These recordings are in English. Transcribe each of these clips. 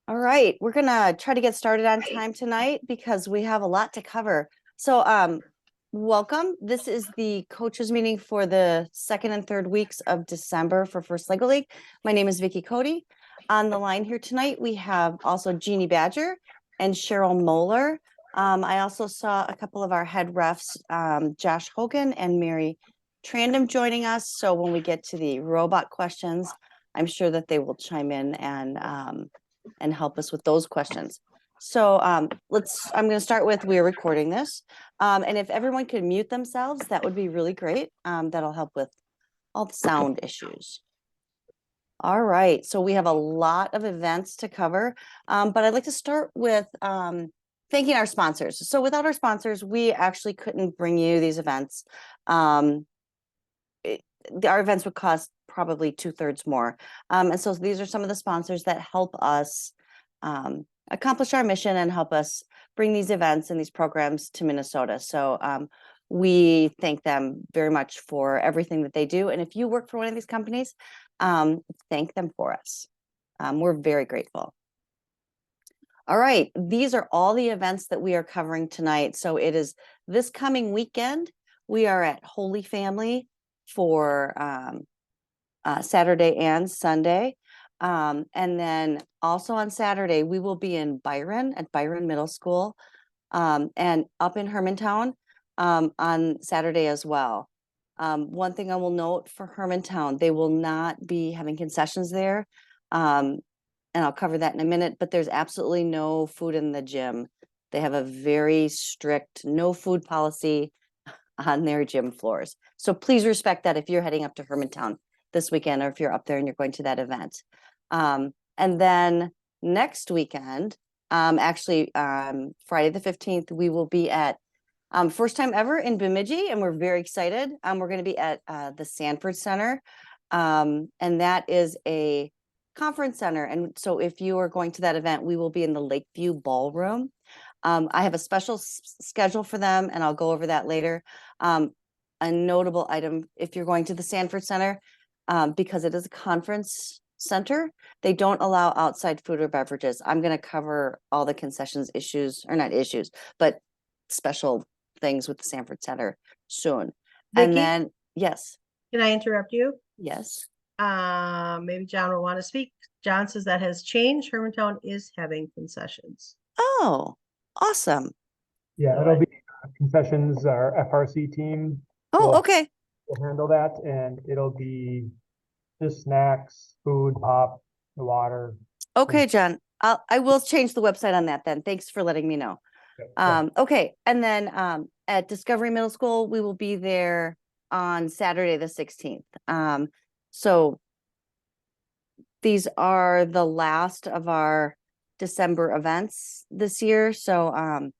All right, we're gonna try to get started on time tonight because we have a lot to cover. So, welcome. This is the coaches meeting for the second and third weeks of December for First Lego League. My name is Vicky Cody. On the line here tonight, we have also Jeannie Badger and Cheryl Moeller. I also saw a couple of our head refs, Josh Hogan and Mary Trandom joining us. So when we get to the robot questions, I'm sure that they will chime in and help us with those questions. So I'm going to start with, we're recording this. And if everyone could mute themselves, that would be really great. That'll help with all the sound issues. All right, so we have a lot of events to cover, but I'd like to start with thanking our sponsors. So without our sponsors, we actually couldn't bring you these events. Our events would cost probably 2/3 more. And so these are some of the sponsors that help us accomplish our mission and help us bring these events and these programs to Minnesota. So we thank them very much for everything that they do. And if you work for one of these companies, thank them for us. We're very grateful. All right, these are all the events that we are covering tonight. So it is this coming weekend. We are at Holy Family for Saturday and Sunday. And then also on Saturday, we will be in Byron at Byron Middle School and up in Hermantown on Saturday as well. One thing I will note for Hermantown, they will not be having concessions there. And I'll cover that in a minute, but there's absolutely no food in the gym. They have a very strict no food policy on their gym floors. So please respect that if you're heading up to Hermantown this weekend, or if you're up there and you're going to that event. And then next weekend, Friday the 15th, we will be at first time ever in Bemidji, and we're very excited. We're going to be at the Sanford Center, and that is a conference center. And so if you are going to that event, we will be in the Lakeview Ballroom. I have a special schedule for them, and I'll go over that later. A notable item, if you're going to the Sanford Center, because it is a conference center, they don't allow outside food or beverages. I'm going to cover all the concessions issues, or not issues, but special things with the Sanford Center soon. And Vicky, then, yes, can I interrupt you? yes. Maybe John will want to speak. John says that has changed. Hermantown is having concessions. Oh, awesome. Yeah, it'll be concessions, our FRC team Oh, okay. will handle that, and it'll be just snacks, food, pop, the water. Okay, John. I will change the website on that then. Thanks for letting me know. Okay, and then at Discovery Middle School, we will be there on Saturday the 16th. So these are the last of our December events this year. So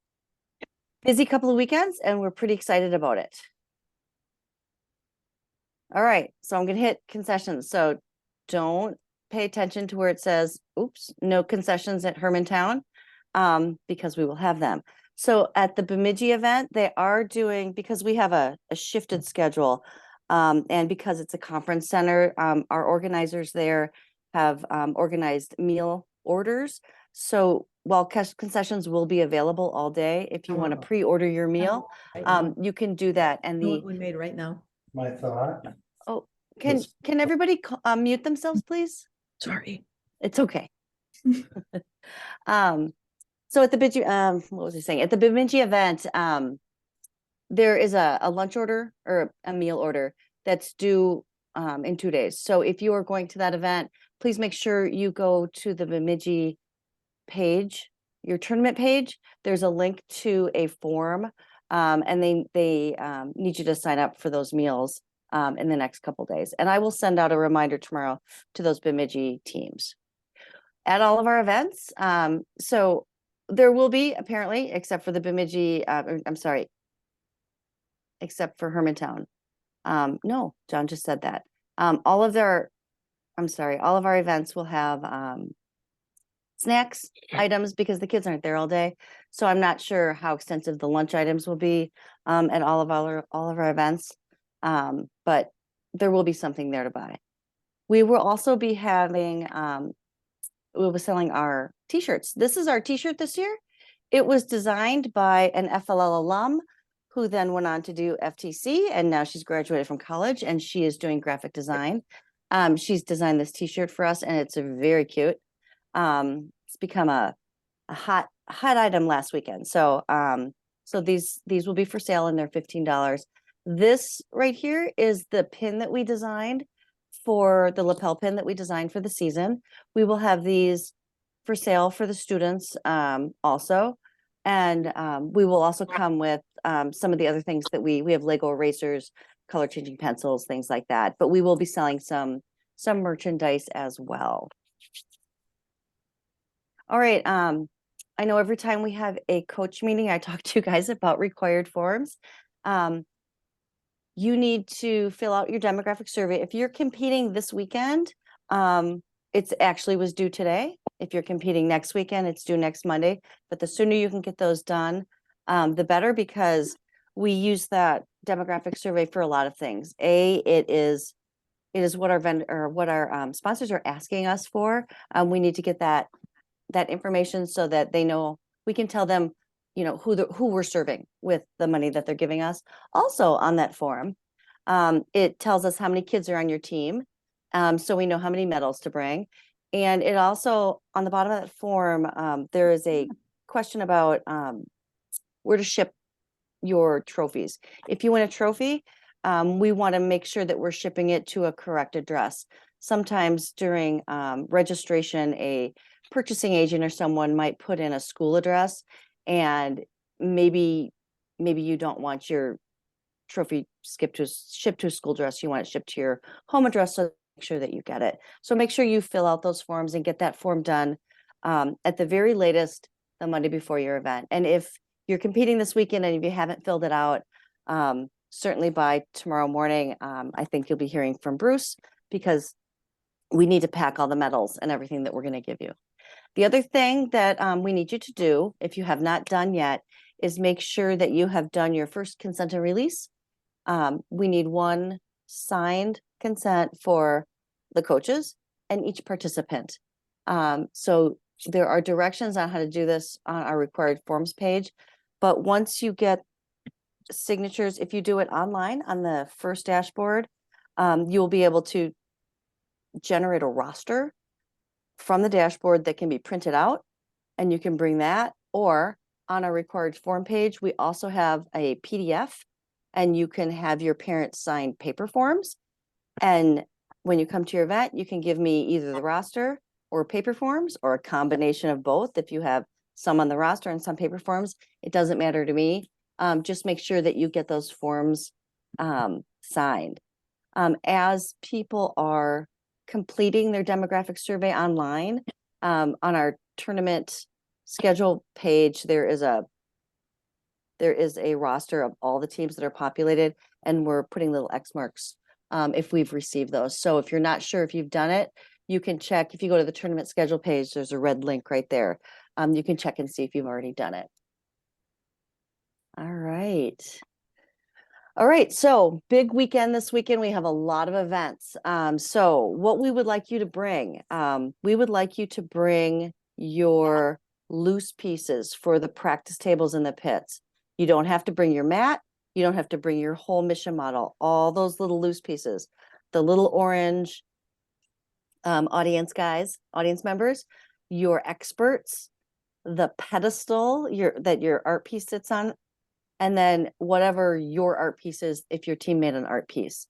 busy couple of weekends, and we're pretty excited about it. All right, so I'm gonna hit concessions. So don't pay attention to where it says, oops, no concessions at Hermantown, because we will have them. So at the Bemidji event, they are doing, because we have a shifted schedule, and because it's a conference center, our organizers there have organized meal orders. So while concessions will be available all day, if you want to pre-order your meal, you can do that. And What we made right now. My thought. oh, can everybody mute themselves, please? Sorry. It's okay. So at the Bemidji, what was I saying? At the Bemidji event, there is a lunch order or a meal order that's due in 2 days. So if you are going to that event, please make sure you go to the Bemidji page, your tournament page. There's a link to a form, and they need you to sign up for those meals in the next couple days. And I will send out a reminder tomorrow to those Bemidji teams at all of our events. So there will be, apparently, except for the Bemidji, I'm sorry, except for Hermantown. No, John just said that. All of our events will have snacks items because the kids aren't there all day. So I'm not sure how extensive the lunch items will be at all of our events. But there will be something there to buy. We will also be having we'll be selling our t-shirts. This is our t-shirt this year. It was designed by an FLL alum who then went on to do FTC, and now she's graduated from college and she is doing graphic design. She's designed this t-shirt for us and it's very cute. It's become a hot item last weekend. So so these will be for sale and they're $15. This right here is the pin that we designed for the lapel pin that we designed for the season. We will have these for sale for the students also. And we will also come with some of the other things that we have Lego erasers, color changing pencils, things like that. But we will be selling some merchandise as well. All right. I know every time we have a coach meeting, I talk to you guys about required forms. You need to fill out your demographic survey. If you're competing this weekend, it's actually was due today. If you're competing next weekend, it's due next Monday. But the sooner you can get those done, the better, because we use that demographic survey for a lot of things. It is what our vendor or what our sponsors are asking us for. We need to get that information so that they know, we can tell them, you know, who we're serving with the money that they're giving us. Also on that form, it tells us how many kids are on your team, so we know how many medals to bring. And it also, on the bottom of that form, there is a question about where to ship your trophies. If you win a trophy, we want to make sure that we're shipping it to a correct address. Sometimes during registration, a purchasing agent or someone might put in a school address, and maybe you don't want your trophy shipped to a school address. You want it shipped to your home address, so make sure that you get it. So make sure you fill out those forms and get that form done at the very latest the Monday before your event. And if you're competing this weekend and if you haven't filled it out, certainly by tomorrow morning, I think you'll be hearing from Bruce, because we need to pack all the medals and everything that we're going to give you. The other thing that we need you to do, if you have not done yet, is make sure that you have done your first consent and release. We need one signed consent for the coaches and each participant. So there are directions on how to do this on our required forms page. But once you get signatures, if you do it online on the first dashboard, you'll be able to generate a roster from the dashboard that can be printed out, and you can bring that. Or on our required form page, we also have a PDF, and you can have your parents sign paper forms. And when you come to your event, you can give me either the roster or paper forms, or a combination of both. If you have some on the roster and some paper forms, it doesn't matter to me. Just make sure that you get those forms signed. As people are completing their demographic survey online, on our tournament schedule page, there is a roster of all the teams that are populated, and we're putting little X marks if we've received those. So if you're not sure if you've done it, you can check. If you go to the tournament schedule page, there's a red link right there. You can check and see if you've already done it. All right. All right, so big weekend this weekend. We have a lot of events. So what we would like you to bring, we would like you to bring your loose pieces for the practice tables and the pits. You don't have to bring your mat. You don't have to bring your whole mission model. All those little loose pieces, the little orange audience members, your experts, the pedestal that your art piece sits on, and then whatever your art piece is, if your team made an art piece.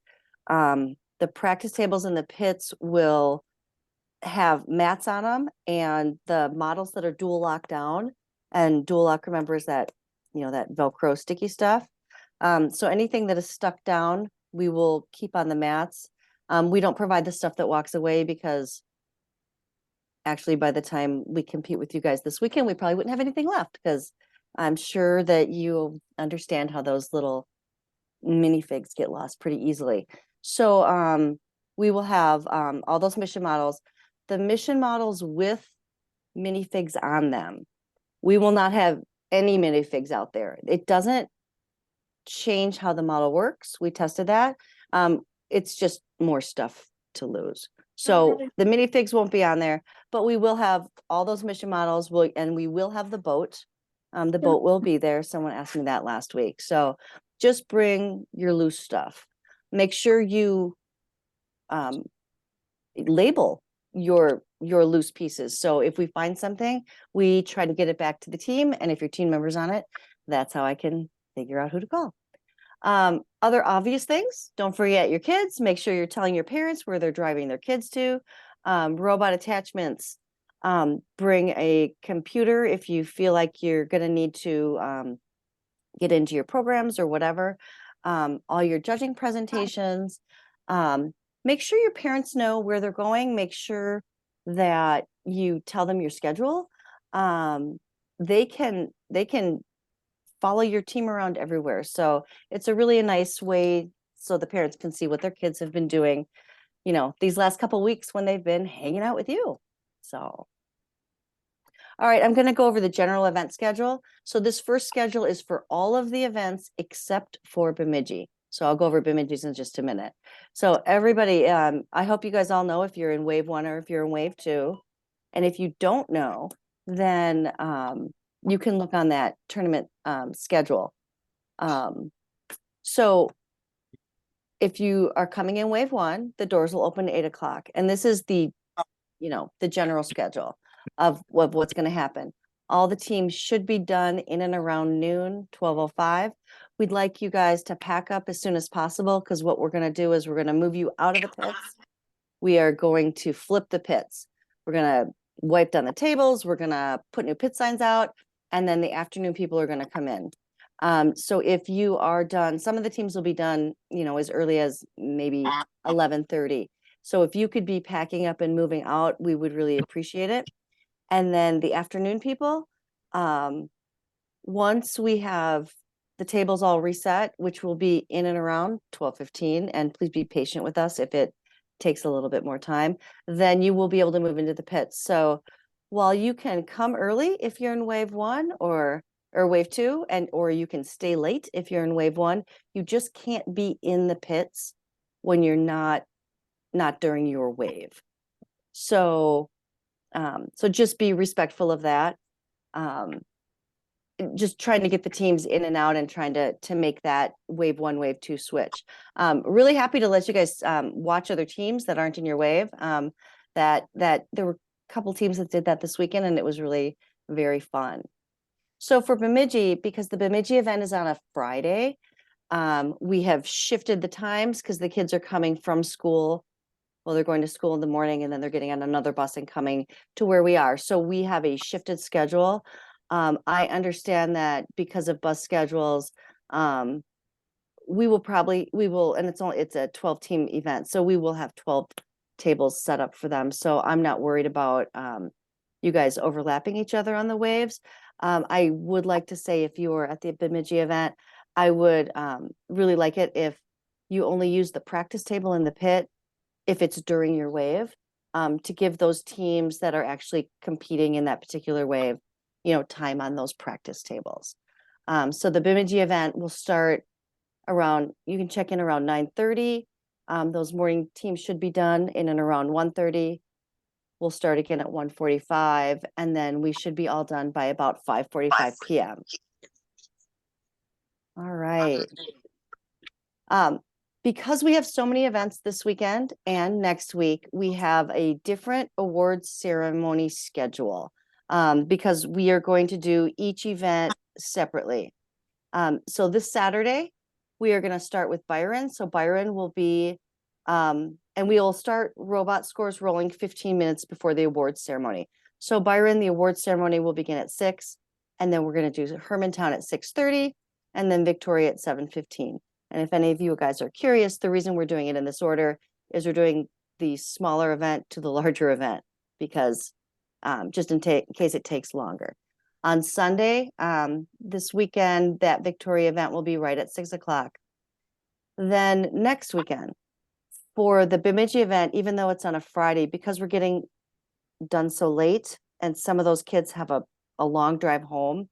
The practice tables and the pits will have mats on them, and the models that are dual lock down, and dual lock, remember, is that, you know, that Velcro sticky stuff. So anything that is stuck down, we will keep on the mats. We don't provide the stuff that walks away, because actually by the time we compete with you guys this weekend, we probably wouldn't have anything left, because I'm sure that you understand how those little minifigs get lost pretty easily. So we will have all those mission models, the mission models with minifigs on them. We will not have any minifigs out there. It doesn't change how the model works. We tested that. It's just more stuff to lose. So the minifigs won't be on there, but we will have all those mission models and we will have the boat. The boat will be there. Someone asked me that last week. So just bring your loose stuff. Make sure you label your loose pieces. So if we find something, we try to get it back to the team. And if your team member's on it, that's how I can figure out who to call. Other obvious things, don't forget your kids. Make sure you're telling your parents where they're driving their kids to. Robot attachments. Bring a computer if you feel like you're going to need to get into your programs or whatever. All your judging presentations. Make sure your parents know where they're going. Make sure that you tell them your schedule. They can follow your team around everywhere. So it's a really nice way so the parents can see what their kids have been doing, these last couple of weeks when they've been hanging out with you. So, all right, I'm going to go over the general event schedule. So this first schedule is for all of the events except for Bemidji. So I'll go over Bemidji's in just a minute. So everybody, I hope you guys all know if you're in wave 1 or if you're in wave 2. And if you don't know, then you can look on that tournament schedule. So if you are coming in wave 1, the doors will open at 8 o'clock. And this is the general schedule of what's going to happen. All the teams should be done in and around noon, 12:05. We'd like you guys to pack up as soon as possible because what we're going to do is we're going to move you out of the pits. We are going to flip the pits. We're going to wipe down the tables. We're going to put new pit signs out. And then the afternoon people are going to come in. So if you are done, some of the teams will be done, as early as maybe 11:30. So if you could be packing up and moving out, we would really appreciate it. And then the afternoon people, once we have the tables all reset, which will be in and around 12:15, and please be patient with us if it takes a little bit more time, then you will be able to move into the pits. So while you can come early if you're in wave 1 or wave 2, or you can stay late if you're in wave 1, you just can't be in the pits when you're not during your wave. So so just be respectful of that. Just trying to get the teams in and out and trying to make that wave 1, wave 2 switch. Really happy to let you guys watch other teams that aren't in your wave. That there were a couple teams that did that this weekend, and it was really very fun. So for Bemidji, because the Bemidji event is on a Friday, we have shifted the times because the kids are coming from school. Well, they're going to school in the morning and then they're getting on another bus and coming to where we are. So we have a shifted schedule. I understand that because of bus schedules, we will, and it's a 12-team event. So we will have 12 tables set up for them. So I'm not worried about you guys overlapping each other on the waves. I would like to say if you are at the Bemidji event, I would really like it if you only use the practice table in the pit if it's during your wave, to give those teams that are actually competing in that particular wave, time on those practice tables. So the Bemidji event will start around, you can check in around 9:30. Those morning teams should be done in and around 1:30. We'll start again at 1:45, and then we should be all done by about 5:45 p.m. All right. Because we have so many events this weekend and next week, we have a different awards ceremony schedule because we are going to do each event separately. So this Saturday, we are going to start with Byron. So Byron will be, and we will start robot scores rolling 15 minutes before the awards ceremony. So Byron, the awards ceremony will begin at 6, and then we're going to do Hermantown at 6:30, and then Victoria at 7:15. And if any of you guys are curious, the reason we're doing it in this order is we're doing the smaller event to the larger event because just in case it takes longer. On Sunday, this weekend, that Victoria event will be right at 6 o'clock. Then next weekend, for the Bemidji event, even though it's on a Friday, because we're getting done so late and some of those kids have a long drive home,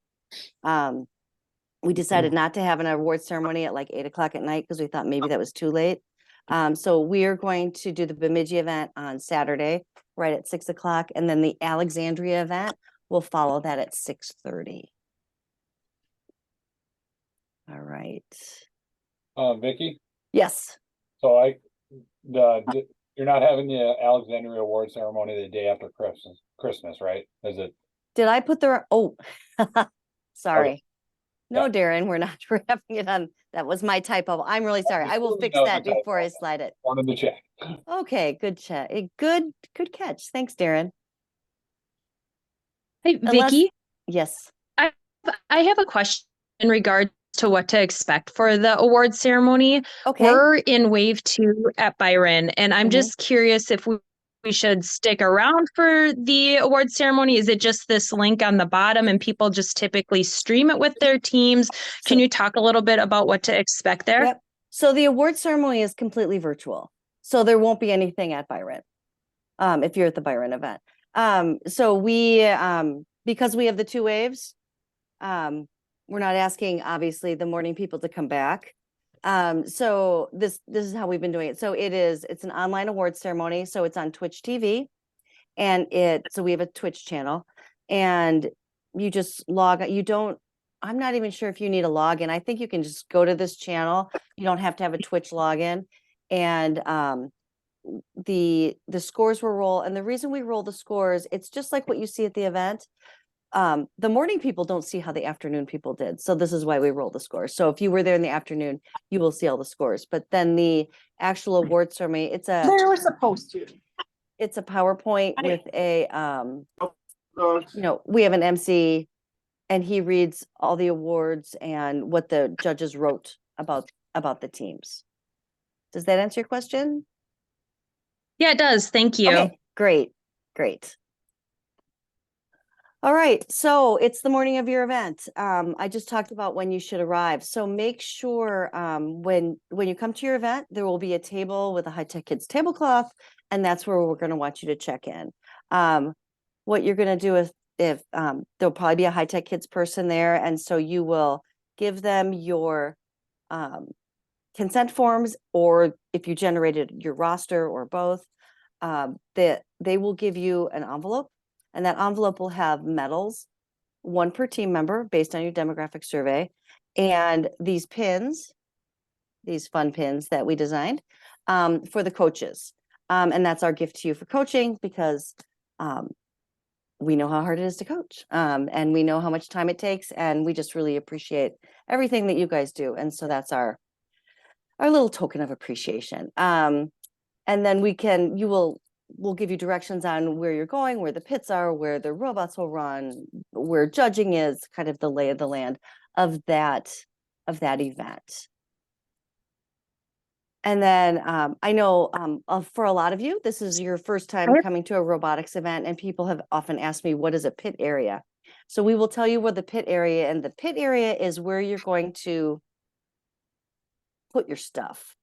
we decided not to have an award ceremony at like 8 o'clock at night because we thought maybe that was too late. So we are going to do the Bemidji event on Saturday, right at 6 o'clock, and then the Alexandria event will follow that at 6:30. All right. Vicky, Yes. so you're not having the Alexandria Award ceremony the day after Christmas, right? Is it? Did I put the, oh, sorry. No, Yeah. Darren, we're not, we're having it on, that was my typo. I'm really sorry. I will fix that before I slide it. Wanted to check. Okay, good chat. Good catch. Thanks, Darren. Hey, Unless- Vicky, Yes. I have a question in regards to what to expect for the award ceremony. Okay. We're in wave 2 at Byron, and I'm Mhm. just curious if we should stick around for the award ceremony. Is it just this link on the bottom and people just typically stream it with their teams? Can So- you talk a little bit about what to expect there? Yep. So the award ceremony is completely virtual. So there won't be anything at Byron. If you're at the Byron event. So we, because we have the 2 waves, we're not asking obviously the morning people to come back. So this is how we've been doing it. So it's an online award ceremony. So it's on Twitch TV, and so we have a Twitch channel, and you just log. I'm not even sure if you need a login. I think you can just go to this channel. You don't have to have a Twitch login, and the scores will roll. And the reason we roll the scores, it's just like what you see at the event. The morning people don't see how the afternoon people did. So this is why we roll the scores. So if you were there in the afternoon, you will see all the scores. But then the actual award ceremony, it's a supposed to. PowerPoint I- with a we have an MC, and he reads all the awards and what the judges wrote about the teams. Does that answer your question? Yeah, it does. Thank you. Okay, great. All right, so it's the morning of your event. I just talked about when you should arrive. So make sure when you come to your event, there will be a table with a High Tech Kids tablecloth, and that's where we're going to want you to check in. What you're going to do if there'll probably be a High Tech Kids person there, and so you will give them your consent forms, or if you generated your roster or both, they will give you an envelope. And that envelope will have medals, 1 per team member based on your demographic survey. And these pins, these fun pins that we designed for the coaches. And that's our gift to you for coaching, because we know how hard it is to coach. And we know how much time it takes. And we just really appreciate everything that you guys do. And so that's our little token of appreciation. And then we'll give you directions on where you're going, where the pits are, where the robots will run, where judging is, kind of the lay of the land of that event. And then I know for a lot of you, this is your first time coming to a robotics event, and people have often asked me, what is a pit area? So we will tell you where the pit area, and the pit area is where you're going to put your stuff.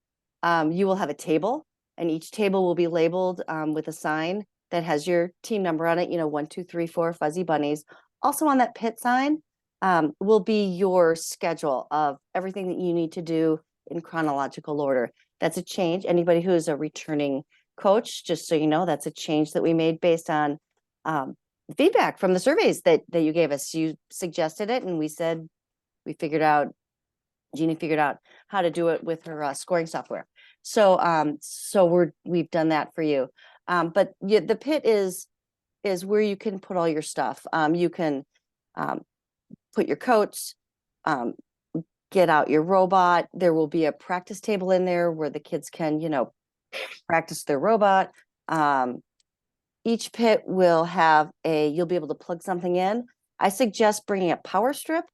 You will have a table, and each table will be labeled with a sign that has your team number on it, 1, 2, 3, 4 fuzzy bunnies. Also on that pit sign will be your schedule of everything that you need to do in chronological order. That's a change. Anybody who is a returning coach, just so you know, that's a change that we made based on feedback from the surveys that you gave us. You suggested it, and Jeannie figured out how to do it with her scoring software. So we've done that for you. But the pit is where you can put all your stuff. You can put your coats, get out your robot. There will be a practice table in there where the kids can, practice their robot. Each pit will have you'll be able to plug something in. I suggest bringing a power strip,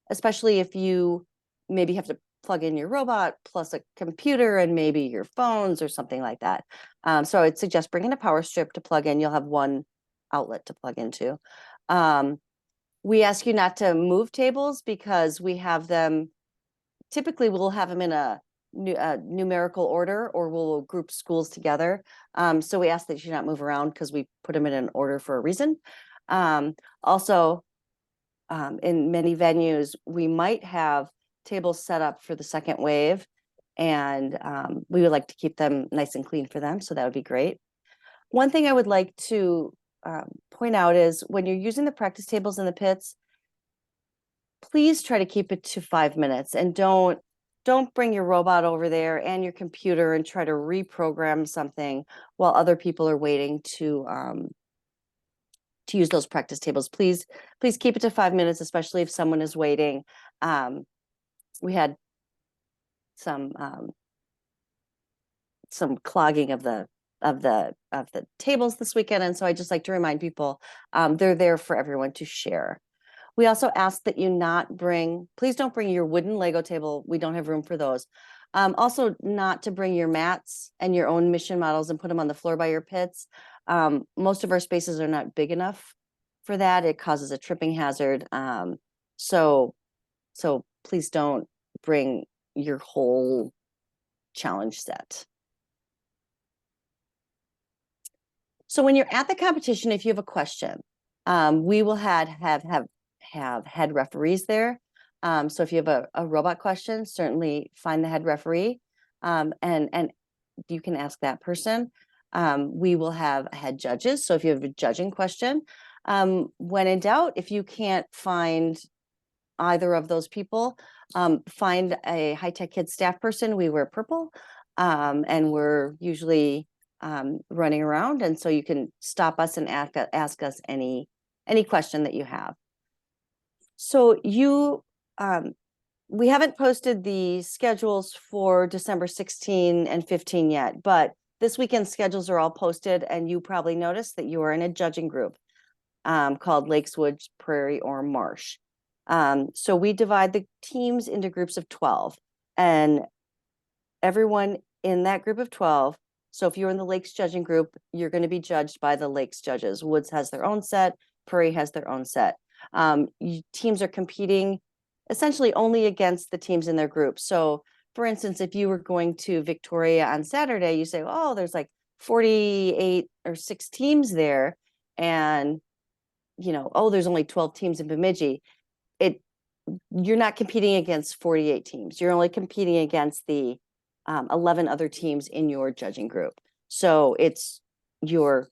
especially if you maybe have to plug in your robot plus a computer and maybe your phones or something like that. So I'd suggest bringing a power strip to plug in. You'll have 1 outlet to plug into. We ask you not to move tables because we have them, typically we'll have them in a numerical order, or we'll group schools together. So we ask that you not move around because we put them in an order for a reason. Also, in many venues, we might have tables set up for the second wave And we would like to keep them nice and clean for them, so that would be great. One thing I would like to point out is when you're using the practice tables in the pits, please try to keep it to 5 minutes, and don't bring your robot over there and your computer and try to reprogram something while other people are waiting to use those practice tables. Please keep it to 5 minutes, especially if someone is waiting. We had some clogging of the tables this weekend, and so I just like to remind people they're there for everyone to share. We also ask that you please don't bring your wooden Lego table. We don't have room for those. Also, not to bring your mats and your own mission models and put them on the floor by your pits. Most of our spaces are not big enough for that. It causes a tripping hazard. So please don't bring your whole challenge set. So when you're at the competition, if you have a question, we will have head referees there. So if you have a robot question, certainly find the head referee, and you can ask that person. We will have head judges. So if you have a judging question, when in doubt, if you can't find either of those people, find a High Tech Kids staff person. We wear purple, and we're usually running around, and so you can stop us and ask us any question that you have. So we haven't posted the schedules for December 16 and 15 yet, but this weekend's schedules are all posted, and you probably noticed that you are in a judging group called Lakes, Woods, Prairie, or Marsh. So we divide the teams into groups of 12, and everyone in that group of 12. So if you're in the Lakes judging group, you're going to be judged by the Lakes judges. Woods has their own set, Prairie has their own set. Teams are competing essentially only against the teams in their group. So for instance, if you were going to Victoria on Saturday, you say, oh, there's like 48 or 6 teams there. And, oh, there's only 12 teams in Bemidji. You're not competing against 48 teams. You're only competing against the 11 other teams in your judging group. So it's your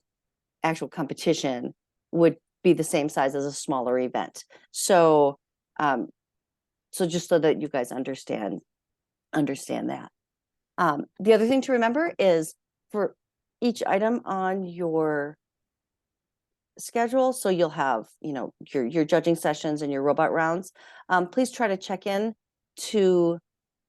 actual competition would be the same size as a smaller event. So just so that you guys understand that. The other thing to remember is for each item on your schedule, so you'll have your judging sessions and your robot rounds. Please try to check in to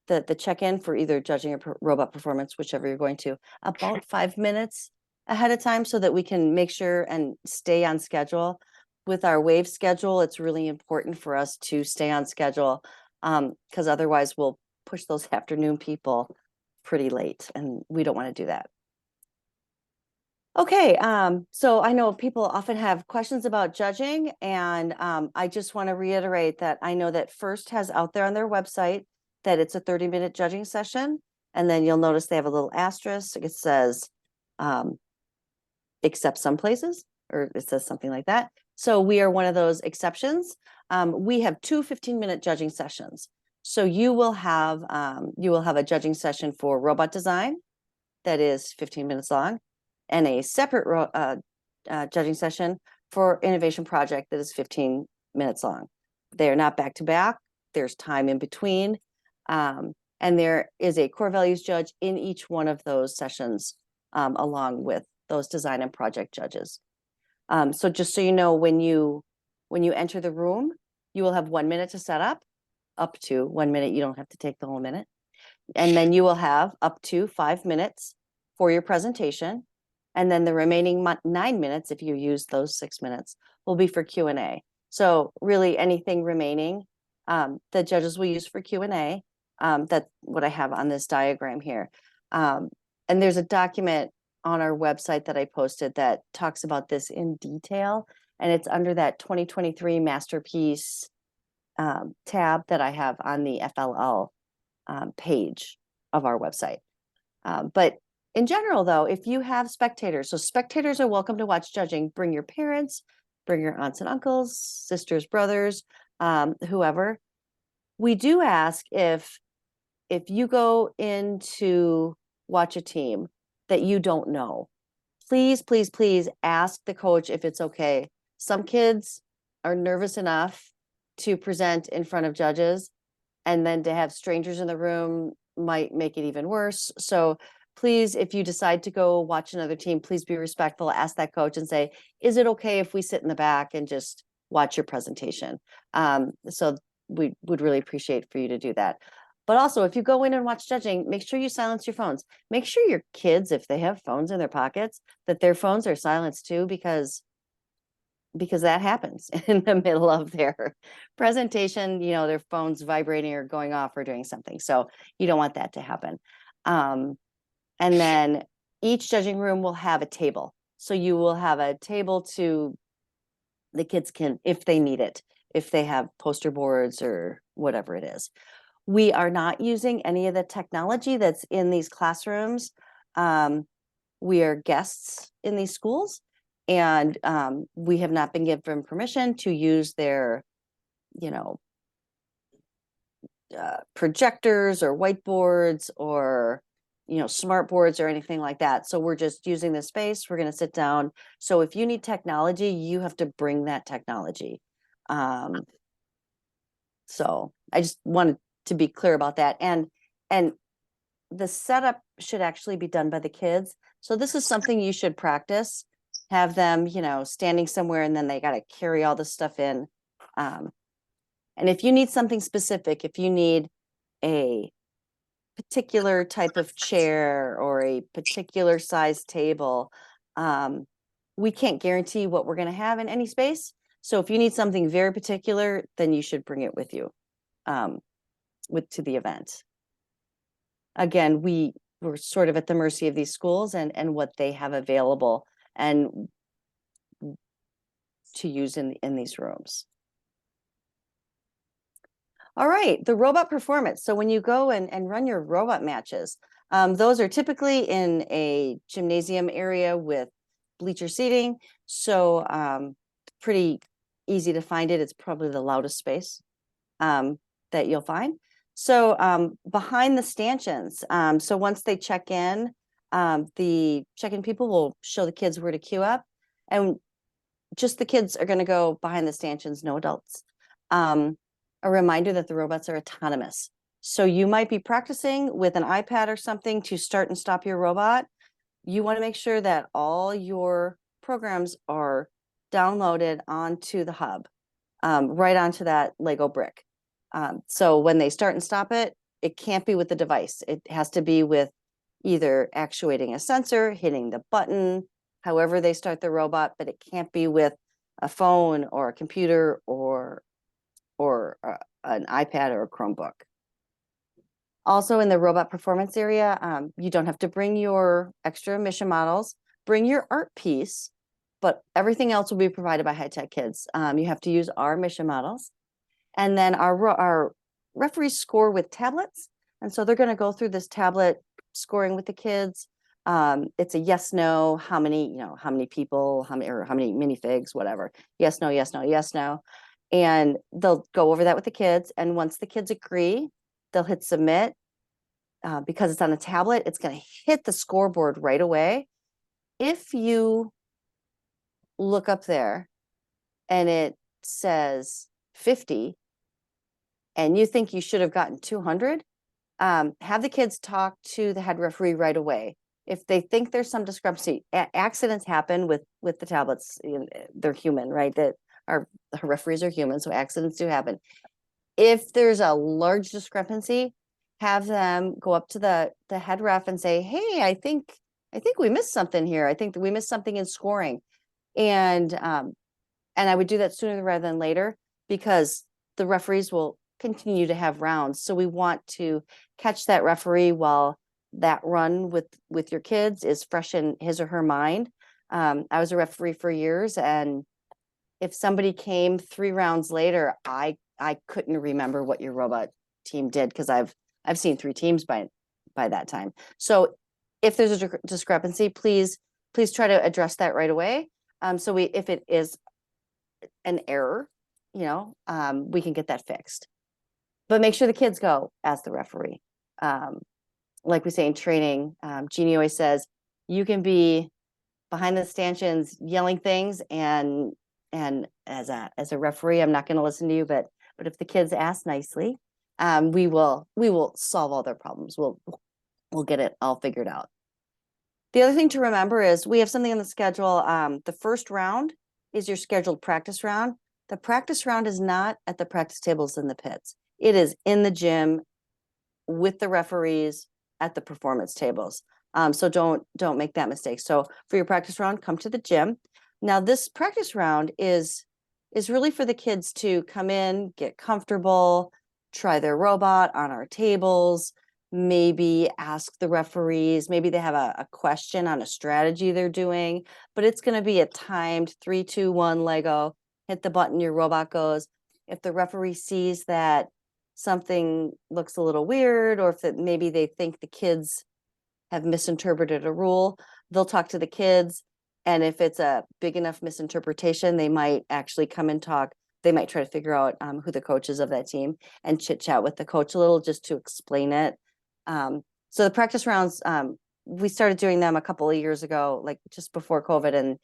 the check-in for either judging or robot performance, whichever you're going to, about 5 minutes ahead of time, so that we can make sure and stay on schedule. With our wave schedule, it's really important for us to stay on schedule, because otherwise we'll push those afternoon people pretty late, and we don't want to do that. Okay, so I know people often have questions about judging, and I just want to reiterate that I know that First has out there on their website that it's a 30-minute judging session, and then you'll notice they have a little asterisk. It says, except some places, or it says something like that. So we are one of those exceptions. We have 2 15-minute judging sessions. So you will have a judging session for robot design that is 15 minutes long, and a separate judging session for innovation project that is 15 minutes long. They are not back to back. There's time in between. And there is a core values judge in each one of those sessions, along with those design and project judges. So just so you know, when you enter the room, you will have 1 minute to set up to 1 minute. You don't have to take the whole minute. And then you will have up to 5 minutes for your presentation. And then the remaining 9 minutes, if you use those 6 minutes, will be for Q&A. So really anything remaining, the judges will use for Q&A. That's what I have on this diagram here. And there's a document on our website that I posted that talks about this in detail. And it's under that 2023 Masterpiece tab that I have on the FLL page of our website. But in general, though, if you have spectators, so spectators are welcome to watch judging. Bring your parents, bring your aunts and uncles, sisters, brothers, whoever. We do ask if if you go in to watch a team that you don't know, please, please, please ask the coach if it's okay. Some kids are nervous enough to present in front of judges, and then to have strangers in the room might make it even worse. So please, if you decide to go watch another team, please be respectful. Ask that coach and say, is it okay if we sit in the back and just watch your presentation? So we would really appreciate for you to do that. But also, if you go in and watch judging, make sure you silence your phones. Make sure your kids, if they have phones in their pockets, that their phones are silenced too, because that happens in the middle of their presentation, their phones vibrating or going off or doing something. So you don't want that to happen. And then each judging room will have a table. So you will have a table to, the kids can, if they need it, if they have poster boards or whatever it is. We are not using any of the technology that's in these classrooms. We are guests in these schools, and we have not been given permission to use their, projectors or whiteboards or, smart boards or anything like that. So we're just using the space. We're going to sit down. So if you need technology, you have to bring that technology. So I just wanted to be clear about that. And the setup should actually be done by the kids. So this is something you should practice. Have them, standing somewhere, and then they got to carry all this stuff in. And if you need something specific, if you need a particular type of chair or a particular size table, we can't guarantee what we're going to have in any space. So if you need something very particular, then you should bring it with you to the event. Again, we're sort of at the mercy of these schools and what they have available and to use in these rooms. All right, the robot performance. So when you go and run your robot matches, those are typically in a gymnasium area with bleacher seating. So pretty easy to find it. It's probably the loudest space that you'll find. So behind the stanchions, so once they check in, the check-in people will show the kids where to queue up, and just the kids are going to go behind the stanchions, no adults. A reminder that the robots are autonomous. So you might be practicing with an iPad or something to start and stop your robot. You want to make sure that all your programs are downloaded onto the hub, right onto that Lego brick. So when they start and stop it, it can't be with the device. It has to be with either actuating a sensor, hitting the button, however they start the robot, but it can't be with a phone or a computer or an iPad or a Chromebook. Also in the robot performance area, you don't have to bring your extra mission models, bring your art piece, but everything else will be provided by High Tech Kids. You have to use our mission models. And then our referees score with tablets. And so they're going to go through this tablet scoring with the kids. It's a yes, no, how many people, how many minifigs, whatever. Yes, no, yes, no, yes, no. And they'll go over that with the kids. And once the kids agree, they'll hit submit. Because it's on a tablet, it's going to hit the scoreboard right away. If you look up there and it says 50 and you think you should have gotten 200, have the kids talk to the head referee right away. If they think there's some discrepancy, accidents happen with the tablets. They're human, right? That our referees are human, so accidents do happen. If there's a large discrepancy, have them go up to the head ref and say, hey, I think we missed something here. I think that we missed something in scoring. And I would do that sooner rather than later, because the referees will continue to have rounds. So we want to catch that referee while that run with your kids is fresh in his or her mind. I was a referee for years, and if somebody came 3 rounds later, I couldn't remember what your robot team did, because I've seen 3 teams by that time. So if there's a discrepancy, please try to address that right away. So if it is an error, we can get that fixed. But make sure the kids go as the referee. like we say in training, Jeannie always says, you can be behind the stanchions yelling things, and as a referee, I'm not going to listen to you, but if the kids ask nicely, we will solve all their problems. We'll get it all figured out. The other thing to remember is we have something on the schedule. The first round is your scheduled practice round. The practice round is not at the practice tables in the pits. It is in the gym with the referees at the performance tables. So don't make that mistake. So for your practice round, come to the gym. Now this practice round is really for the kids to come in, get comfortable, try their robot on our tables, maybe ask the referees, maybe they have a question on a strategy they're doing, but it's going to be a timed 3, 2, 1 Lego, hit the button, your robot goes. If the referee sees that something looks a little weird, or if maybe they think the kids have misinterpreted a rule, they'll talk to the kids. And if it's a big enough misinterpretation, they might actually come and talk. They might try to figure out who the coach is of that team and chit chat with the coach a little just to explain it. So the practice rounds, we started doing them a couple of years ago, like just before COVID, and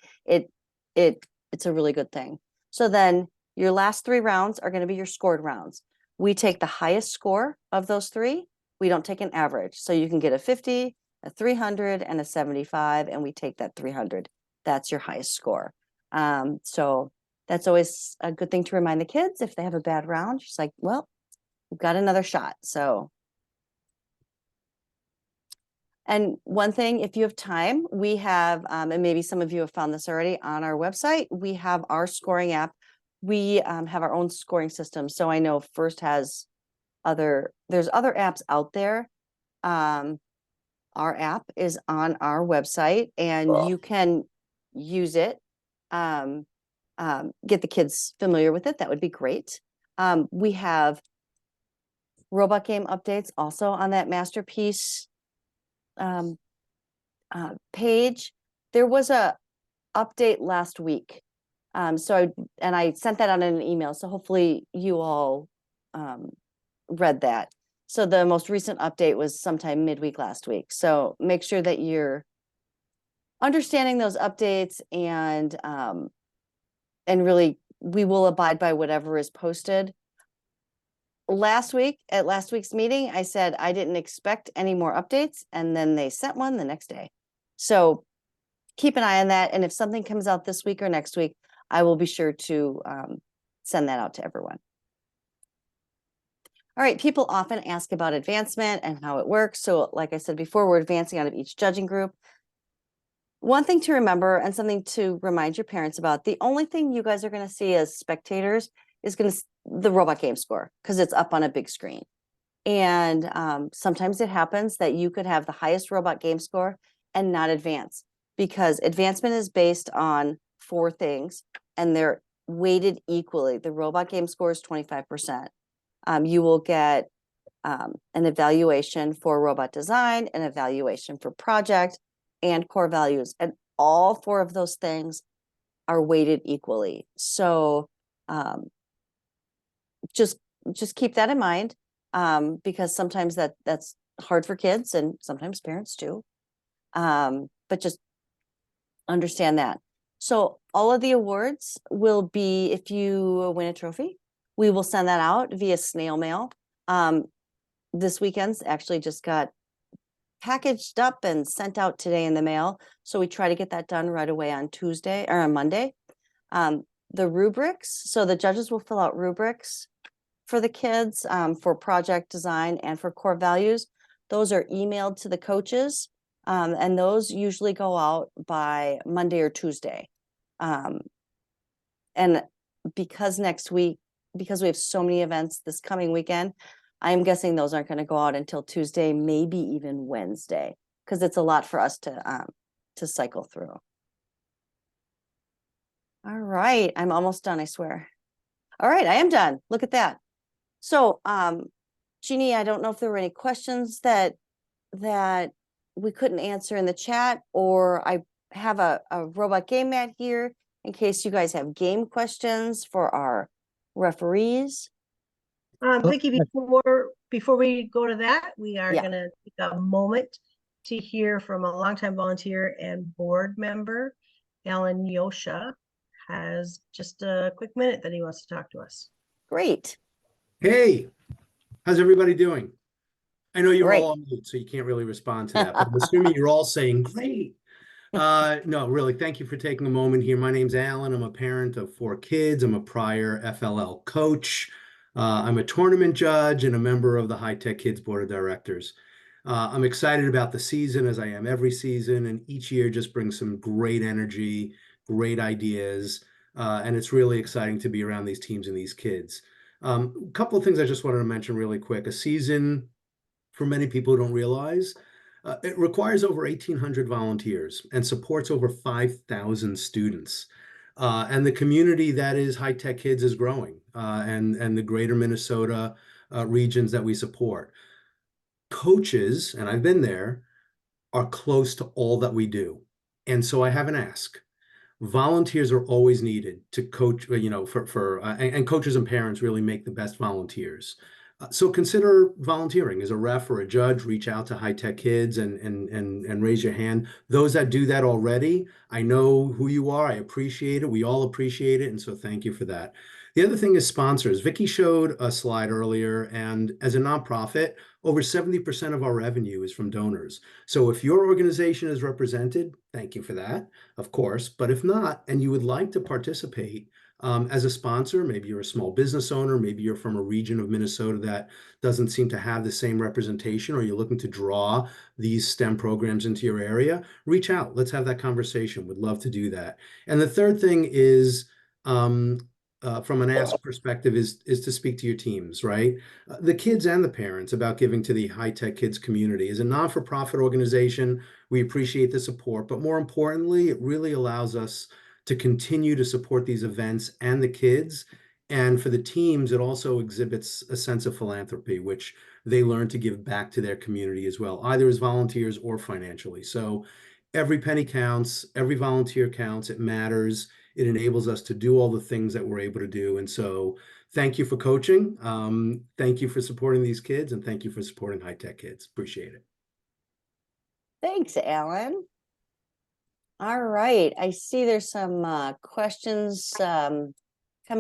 it's a really good thing. So then your last 3 rounds are going to be your scored rounds. We take the highest score of those 3. We don't take an average. So you can get a 50, a 300, and a 75, and we take that 300. That's your highest score. So that's always a good thing to remind the kids if they have a bad round. She's like, well, we've got another shot. So, and one thing, if you have time, we have, and maybe some of you have found this already on our website, we have our scoring app. We have our own scoring system. So I know First has there's other apps out there. Our app is on our website, and you can use it. Get the kids familiar with it. That would be great. We have robot game updates also on that masterpiece page. There was a update last week. So I sent that out in an email. So hopefully you all read that. So the most recent update was sometime midweek last week. So make sure that you're understanding those updates, and really we will abide by whatever is posted. Last week at last week's meeting, I said I didn't expect any more updates, and then they sent one the next day. So keep an eye on that. And if something comes out this week or next week, I will be sure to send that out to everyone. All right, people often ask about advancement and how it works. So like I said before, we're advancing out of each judging group. One thing to remember, and something to remind your parents about, the only thing you guys are going to see as spectators is the robot game score, because it's up on a big screen. And sometimes it happens that you could have the highest robot game score and not advance, because advancement is based on 4 things and they're weighted equally. The robot game score is 25%. You will get an evaluation for robot design, an evaluation for project, and core values. And all 4 of those things are weighted equally. So just keep that in mind, because sometimes that's hard for kids and sometimes parents too. But just understand that. So all of the awards will be, if you win a trophy, we will send that out via snail mail. This weekend's actually just got packaged up and sent out today in the mail. So we try to get that done right away on Tuesday or on Monday. The rubrics, so the judges will fill out rubrics for the kids, for project design and for core values. Those are emailed to the coaches, and those usually go out by Monday or Tuesday. And because we have so many events this coming weekend, I'm guessing those aren't going to go out until Tuesday, maybe even Wednesday, because it's a lot for us to cycle through. All right, I'm almost done, I swear. All right, I am done. Look at that. So, Jeannie, I don't know if there were any questions that we couldn't answer in the chat, or I have a robot game mat here in case you guys have game questions for our referees. Vicki, before before we go to that, we are Yeah. gonna take a moment to hear from a longtime volunteer and board member. Alan Yosha has just a quick minute that he wants to talk to us. Great. Hey, how's everybody doing? I know you're Great. all on mute, so you can't really respond to that, but I'm assuming you're all saying great. No, really, thank you for taking a moment here. My name's Alan. I'm a parent of 4 kids. I'm a prior FLL coach. I'm a tournament judge and a member of the High Tech Kids Board of Directors. I'm excited about the season, as I am every season, and each year just brings some great energy, great ideas, and it's really exciting to be around these teams and these kids. A couple of things I just wanted to mention really quick. A season, for many people who don't realize, it requires over 1,800 volunteers and supports over 5,000 students. And the community that is High Tech Kids is growing, and the greater Minnesota regions that we support. Coaches, and I've been there, are close to all that we do. And so I have an ask. Volunteers are always needed to coach, and coaches and parents really make the best volunteers. So consider volunteering as a ref or a judge. Reach out to High Tech Kids and raise your hand. Those that do that already, I know who you are. I appreciate it. We all appreciate it, and so thank you for that. The other thing is sponsors. Vicky showed a slide earlier, and as a nonprofit, over 70% of our revenue is from donors. So if your organization is represented, thank you for that, of course. But if not, and you would like to participate as a sponsor, maybe you're a small business owner, maybe you're from a region of Minnesota that doesn't seem to have the same representation, or you're looking to draw these STEM programs into your area, reach out. Let's have that conversation. Would love to do that. And the third thing is, from an ask perspective, is to speak to your teams, right? The kids and the parents about giving to the High Tech Kids community. As a non-for-profit organization, we appreciate the support, but more importantly, it really allows us to continue to support these events and the kids. And for the teams, it also exhibits a sense of philanthropy, which they learn to give back to their community as well, either as volunteers or financially. So every penny counts, every volunteer counts, it matters. It enables us to do all the things that we're able to do. And so thank you for coaching. Thank you for supporting these kids, and thank you for supporting High Tech Kids. Appreciate it. Thanks, Alan. All right. I see there's some questions coming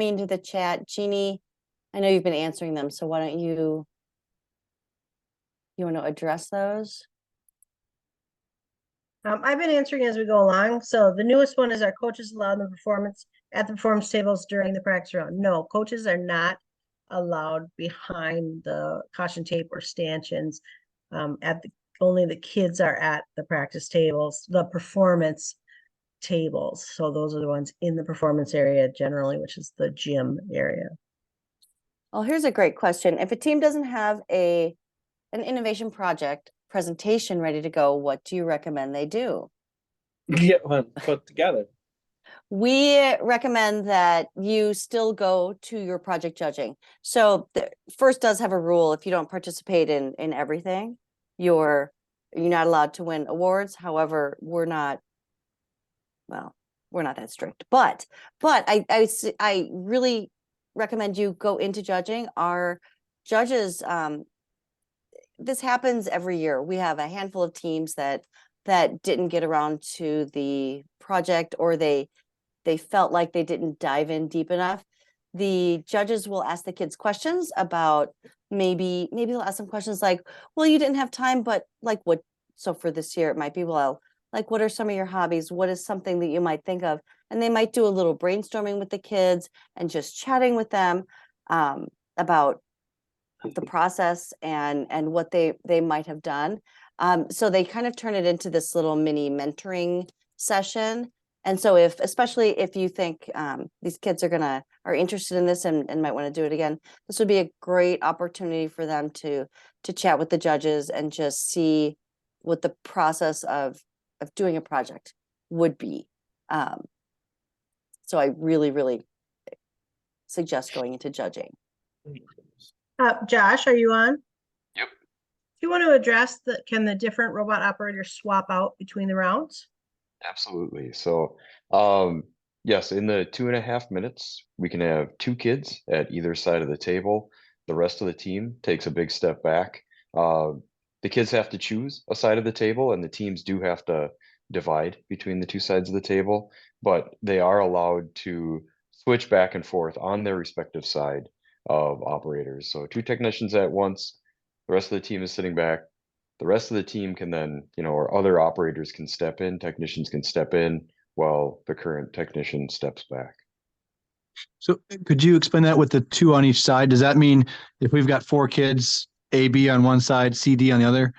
into the chat. Jeannie, I know you've been answering them, so why don't you want to address those? I've been answering as we go along. So the newest one is, our coaches allowed the performance at the performance tables during the practice round? No, coaches are not allowed behind the caution tape or stanchions. Only the kids are at the practice tables, the performance tables. So those are the ones in the performance area generally, which is the gym area. Well, here's a great question. If a team doesn't have an innovation project presentation ready to go, what do you recommend they do? Get one put together. We recommend that you still go to your project judging. So the first does have a rule: if you don't participate in everything, you're not allowed to win awards. However, we're not that strict. But I really recommend you go into judging. Our judges, this happens every year. We have a handful of teams that didn't get around to the project, or they felt like they didn't dive in deep enough. The judges will ask the kids questions about, maybe they'll ask them questions like, well, you didn't have time, but like what? So for this year, it might be, well, like, what are some of your hobbies? What is something that you might think of? And they might do a little brainstorming with the kids and just chatting with them about the process and what they might have done. So they kind of turn it into this little mini mentoring session. And so especially if you think these kids are interested in this and might want to do it again, this would be a great opportunity for them to chat with the judges and just see what the process of doing a project would be. So I really, really suggest going into judging. Josh, are you on? Yep. Do you want to address can the different robot operators swap out between the rounds? Absolutely. So, yes, in the 2.5 minutes, we can have 2 kids at either side of the table. the rest of the team takes a big step back. The kids have to choose a side of the table, and the teams do have to divide between the two sides of the table, but they are allowed to switch back and forth on their respective side of operators. So two technicians at once, the rest of the team is sitting back. The rest of the team can then, or other operators can step in, technicians can step in while the current technician steps back. So could you explain that with the two on each side? Does that mean if we've got four kids, A, B on one side, C, D on the other,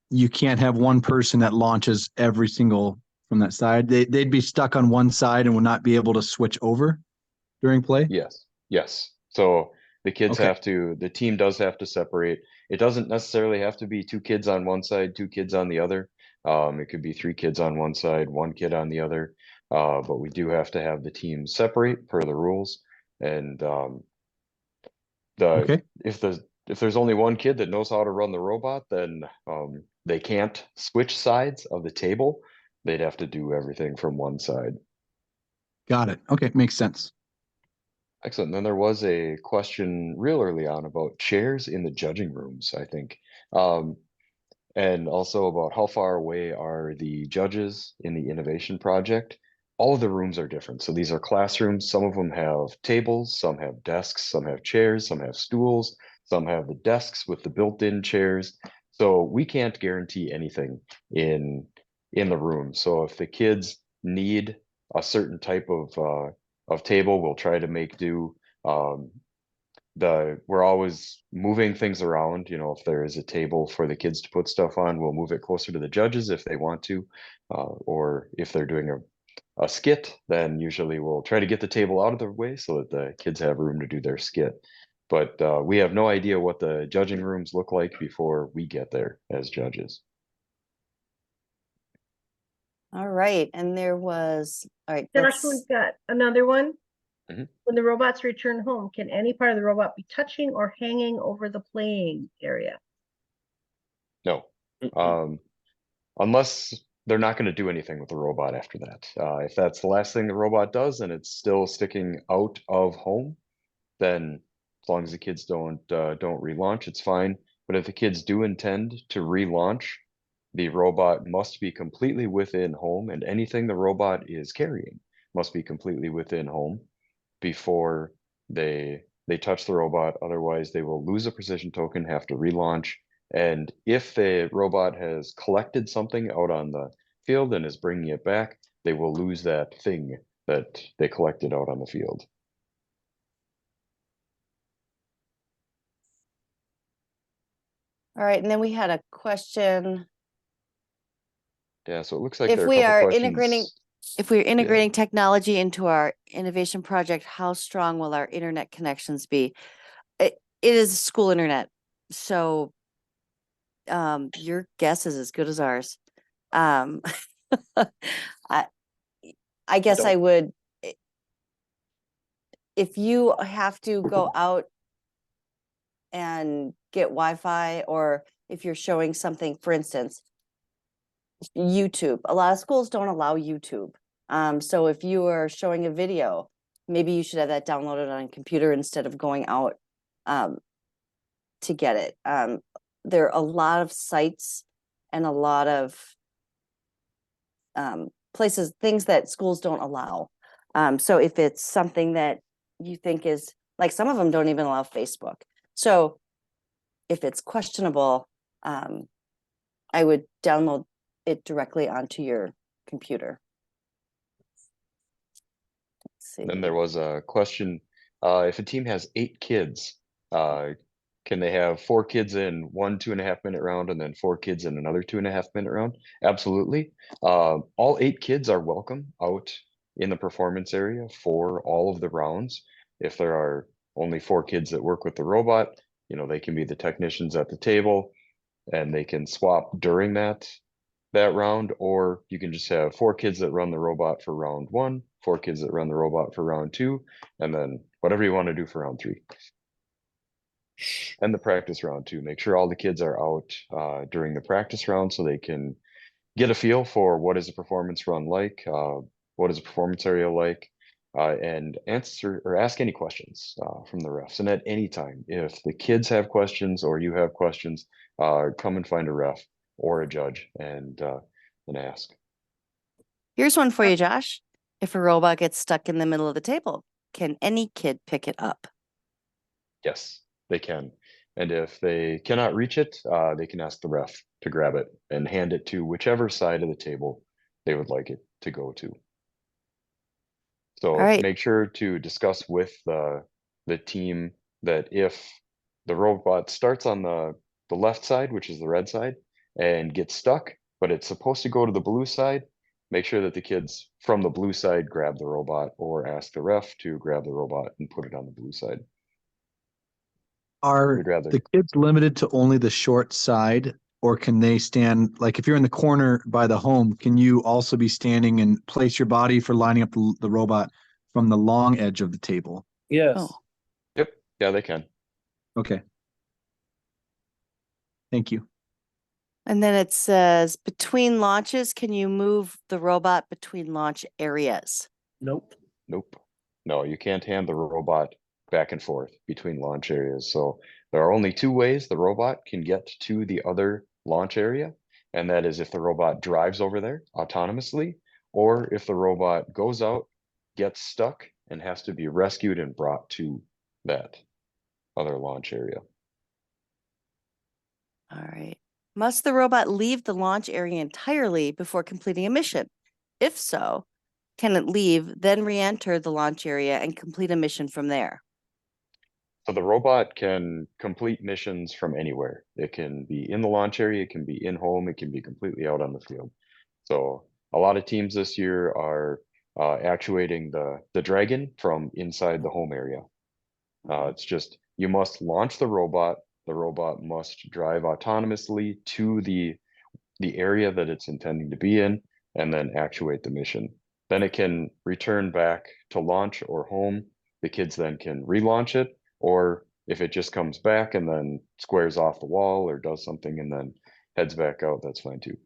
you can't have one person that launches every single from that side? They'd be stuck on one side and would not be able to switch over during play? Yes, yes. So the kids Okay. the team does have to separate. It doesn't necessarily have to be two kids on one side, two kids on the other. It could be three kids on one side, one kid on the other. But we do have to have the team separate per the rules. And Okay. if there's only one kid that knows how to run the robot, then they can't switch sides of the table. They'd have to do everything from one side. Got it. Okay. Makes sense. Excellent. Then there was a question real early on about chairs in the judging rooms, I think. And also about how far away are the judges in the innovation project. All of the rooms are different. So these are classrooms. Some of them have tables, some have desks, some have chairs, some have stools, some have the desks with the built-in chairs. So we can't guarantee anything in the room. So if the kids need a certain type of table, we'll try to make do. We're always moving things around. If there is a table for the kids to put stuff on, we'll move it closer to the judges if they want to, or if they're doing a skit, then usually we'll try to get the table out of the way so that the kids have room to do their skit. But we have no idea what the judging rooms look like before we get there as judges. All right, and there was, all right, Josh, let's, we've got another one. Mhm. When the robots return home, can any part of the robot be touching or hanging over the playing area? No, unless they're not going to do anything with the robot after that. If that's the last thing the robot does and it's still sticking out of home, then as long as the kids don't relaunch, it's fine. But if the kids do intend to relaunch, the robot must be completely within home, and anything the robot is carrying must be completely within home before they touch the robot. Otherwise, they will lose a precision token, have to relaunch. And if the robot has collected something out on the field and is bringing it back, they will lose that thing that they collected out on the field. all right, and then we had a question. Yeah, so it looks like If there are a we couple are questions. integrating, if we're integrating technology into our innovation project, how strong will our internet connections be? It is school internet, so your guess is as good as ours. I I guess I don't- would, if you have to go out and get Wi-Fi, or if you're showing something, for instance, YouTube. A lot of schools don't allow YouTube. So if you are showing a video, maybe you should have that downloaded on a computer instead of going out to get it. There are a lot of sites and a lot of places, things that schools don't allow. So if it's something that you think is, like, some of them don't even allow Facebook. So if it's questionable, I would download it directly onto your computer. Let's see. Then there was a question, if a team has 8 kids, can they have 4 kids in one 2.5-minute round and then 4 kids in another 2.5-minute round? Absolutely. All 8 kids are welcome out in the performance area for all of the rounds. If there are only 4 kids that work with the robot, they can be the technicians at the table and they can swap during that round, or you can just have 4 kids that run the robot for round 1, 4 kids that run the robot for round 2, and then whatever you want to do for round 3. And the practice round 2. Make sure all the kids are out during the practice round so they can get a feel for what is a performance run like, what is a performance area like, and answer or ask any questions from the refs. And at any time, if the kids have questions or you have questions, come and find a ref or a judge and ask. Here's one for you, Josh. If a robot gets stuck in the middle of the table, can any kid pick it up? Yes, they can. And if they cannot reach it, they can ask the ref to grab it and hand it to whichever side of the table they would like it to go to. So All right. make sure to discuss with the team that if the robot starts on the left side, which is the red side, and gets stuck, but it's supposed to go to the blue side, make sure that the kids from the blue side grab the robot or ask the ref to grab the robot and put it on the blue side. Are We'd rather- the kids limited to only the short side, or can they stand, like if you're in the corner by the home, can you also be standing and place your body for lining up the robot from the long edge of the table? Yes. Oh. Yep. Yeah, they can. Okay. Thank you. And then it says, between launches, can you move the robot between launch areas? Nope. Nope. No, you can't hand the robot back and forth between launch areas. So there are only two ways the robot can get to the other launch area. And that is if the robot drives over there autonomously, or if the robot goes out, gets stuck, and has to be rescued and brought to that other launch area. All right. Must the robot leave the launch area entirely before completing a mission? If so, can it leave, then re-enter the launch area and complete a mission from there? So the robot can complete missions from anywhere. It can be in the launch area, it can be in home, it can be completely out on the field. So a lot of teams this year are actuating the Dragon from inside the home area. It's just, you must launch the robot must drive autonomously to the area that it's intending to be in, and then actuate the mission. Then it can return back to launch or home. The kids then can relaunch it, or if it just comes back and then squares off the wall or does something and then heads back out, that's fine too.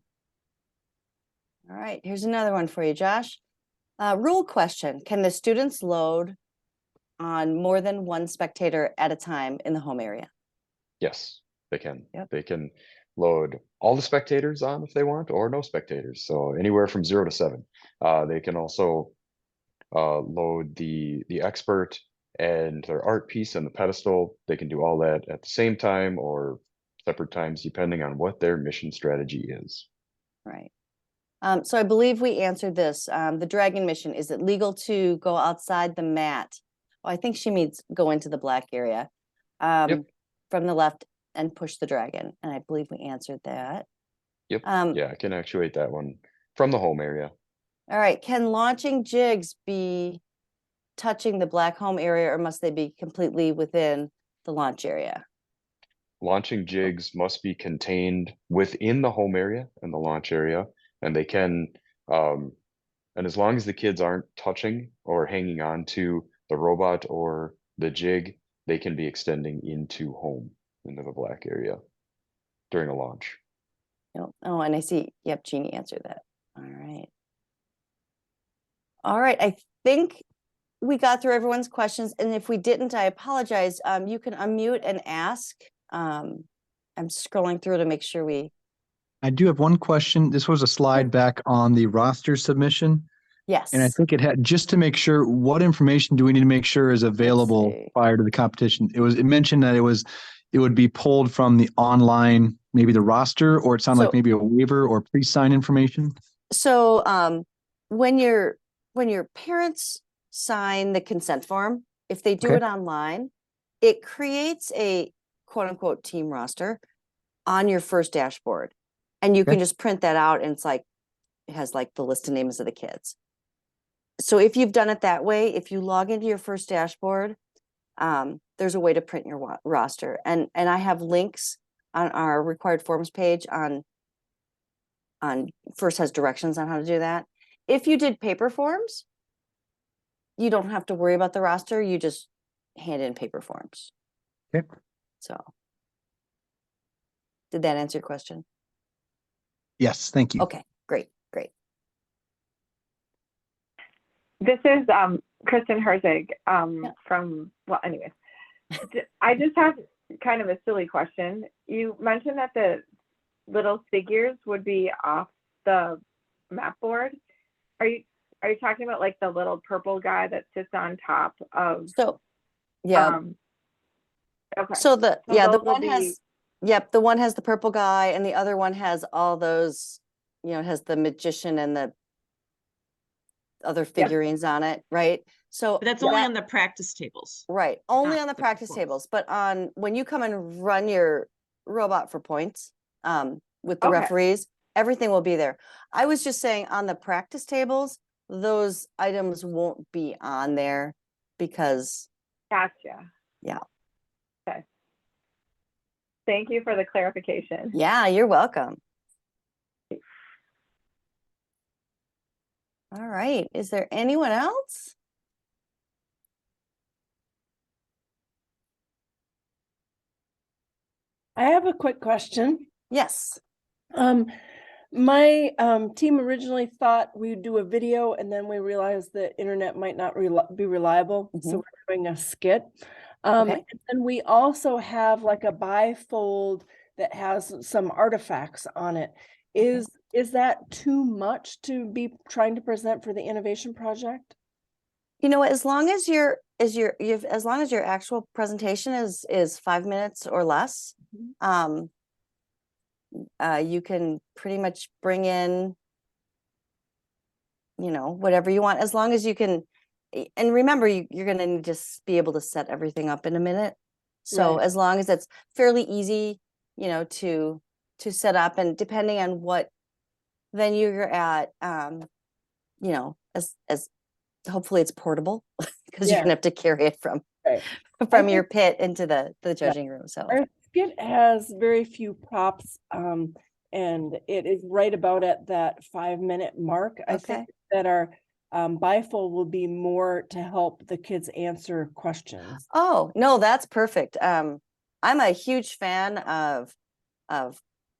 All right, here's another one for you, Josh. Rule question, can the students load on more than one spectator at a time in the home area? Yes, they can. Yep. They can load all the spectators on if they want, or no spectators. So anywhere from 0 to 7. They can also load the expert and their art piece and the pedestal. They can do all that at the same time or separate times, depending on what their mission strategy is. Right. So I believe we answered this. The Dragon mission, is it legal to go outside the mat? Oh, I think she means go into the black area Yep. from the left and push the Dragon. And I believe we answered that. Yep. Yeah, I can actuate that one from the home area. All right. Can launching jigs be touching the black home area, or must they be completely within the launch area? Launching jigs must be contained within the home area and the launch area, and they can, and as long as the kids aren't touching or hanging on to the robot or the jig, they can be extending into home, into the black area during a launch. Oh, and I see, yep, Jeannie answered that. All right. All right, I think we got through everyone's questions, and if we didn't, I apologize. You can unmute and ask. I'm scrolling through to make sure we. I do have one question. This was a slide back on the roster submission. Yes. And I think it had, just to make sure, what information do we need to make sure is available see. prior to the competition? It mentioned that it would be pulled from the online, maybe the roster, or it sounded like So- maybe a waiver or pre-sign information. So when your parents sign the consent form, if they do Okay. it online, it creates a quote unquote team roster on your first dashboard. And you Okay. can just print that out, and it has like the list of names of the kids. So if you've done it that way, if you log into your first dashboard, there's a way to print your roster. And I have links on our required forms page on first has directions on how to do that. If you did paper forms, you don't have to worry about the roster. You just hand in paper forms. Okay. So did that answer your question? Yes, thank you. Okay, great. This is Kristen Herzig, Yeah. well, anyways, I just have kind of a silly question. You mentioned that the little figures would be off the map board. Are you talking about like the little purple guy that sits on top of, So, yeah, okay. so the So the those will one has, yep, the one has the purple guy and the other one has all those, it has the magician and the other figurines on it, right? So But that's only that- on the practice tables. right, only not on the the practice performance. tables, but on when you come and run your robot for points, with the Okay. referees, everything will be there. I was just saying on the practice tables, those items won't be on there because, Gotcha. yeah. Okay. Thank you for the clarification. Yeah, you're welcome. All right, is there anyone else? I have a quick question. Yes. My team originally thought we would do a video and then we realized the internet might not be reliable. So we're doing a skit. Okay. And we also have like a bifold that has some artifacts on it. Is that too much to be trying to present for the innovation project? You know what, as long as as long as your actual presentation is 5 minutes or less, you can pretty much bring in, whatever you want, as long as you can, and remember, you're gonna need to be able to set everything up in a minute. So Right. as long as it's fairly easy, to set up, and depending on what venue you're at, as hopefully it's portable, because you're Yeah. gonna have to carry it from Right. from your pit into the judging room. So Our skit has very few props, and it is right about at that 5-minute mark. I think that our bifold will be more to help the kids answer questions. oh no, that's perfect. I'm a huge fan of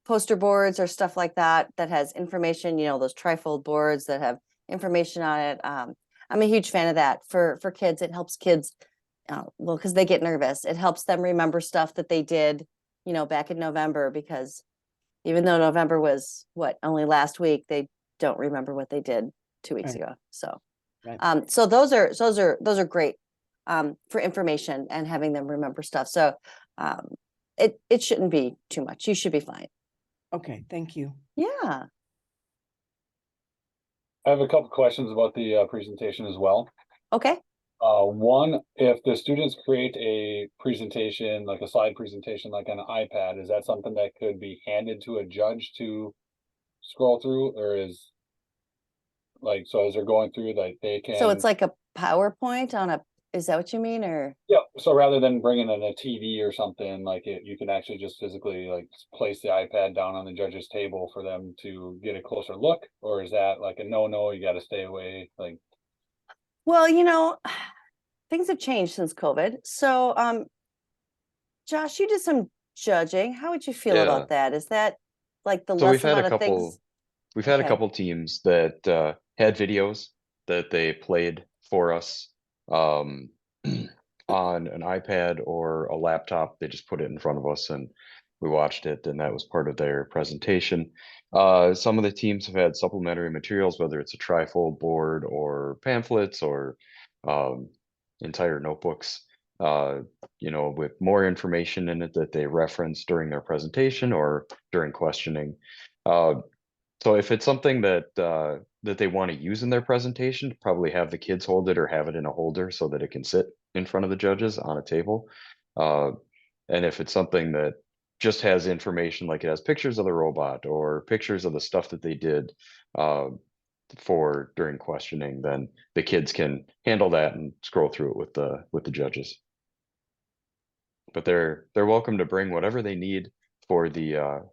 poster boards or stuff like that has information, those trifold boards that have information on it. I'm a huge fan of that for kids. It helps kids, well, because they get nervous. It helps them remember stuff that they did, back in November, because even though November was only last week, they don't remember what they did 2 weeks Right. ago. So, Right. so those are great, for information and having them remember stuff. So, it shouldn't be too much. You should be fine. Okay, thank you. Yeah. I have a couple questions about the presentation as well. Okay. One, if the students create a presentation, like a slide presentation, like on an iPad, is that something that could be handed to a judge to scroll through, or is like, so as they're going through, like they can? So it's like a PowerPoint is that what you mean, or? Yeah, so rather than bringing in a TV or something, like you can actually just physically like place the iPad down on the judge's table for them to get a closer look, or is that like a no, you got to stay away? Like, Well, things have changed since COVID. So, Josh, you did some judging. How would you feel Yeah. about that? Is that like the So less we've had amount a of things? couple, we've had a Okay. couple teams that had videos that they played for us on an iPad or a laptop. They just put it in front of us and we watched it, and that was part of their presentation. Some of the teams have had supplementary materials, whether it's a trifold board or pamphlets or entire notebooks, with more information in it that they reference during their presentation or during questioning. So if it's something that they want to use in their presentation, probably have the kids hold it or have it in a holder so that it can sit in front of the judges on a table. And if it's something that just has information, like it has pictures of the robot or pictures of the stuff that they did for during questioning, then the kids can handle that and scroll through it with the judges. But they're welcome to bring whatever they need for the